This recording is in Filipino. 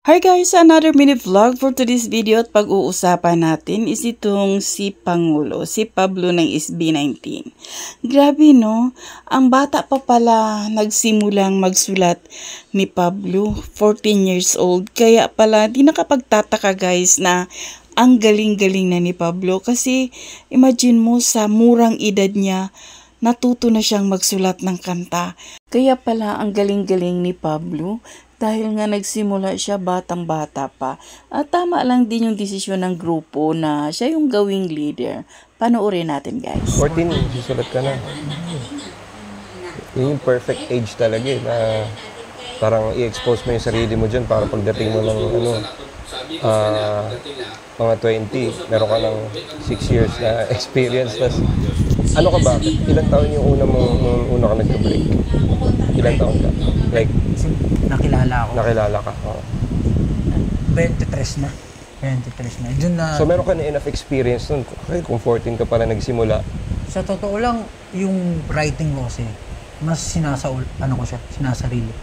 Hi guys! Another mini vlog for today's video at pag-uusapan natin is itong si Pangulo, si Pablo ng SB19. Grabe no, ang bata pa pala nagsimulang magsulat ni Pablo, 14 years old. Kaya pala di nakapagtataka guys na ang galing-galing na ni Pablo kasi imagine mo sa murang edad niya, natuto na siyang magsulat ng kanta. Kaya pala ang galing-galing ni Pablo dahil nga nagsimula siya batang-bata pa. At tama lang din yung desisyon ng grupo na siya yung gawing leader. Panoorin natin guys. 14, susulat ka na. Yun yung perfect age talaga eh, na parang i-expose mo yung sarili mo dyan para pagdating mo ng mga 20, meron ka ng 6 years na experience. Tas, ano ka ba? Ilang taon yung una ka nagka-break? Ilang taon ka? Like, nakilala ka. Oh. 23 na. 23 na. Dun na. So meron ka na enough experience nun. Kung 14 ka pala nagsimula. Sa totoo lang, yung writing ko kasi, mas sinasarili.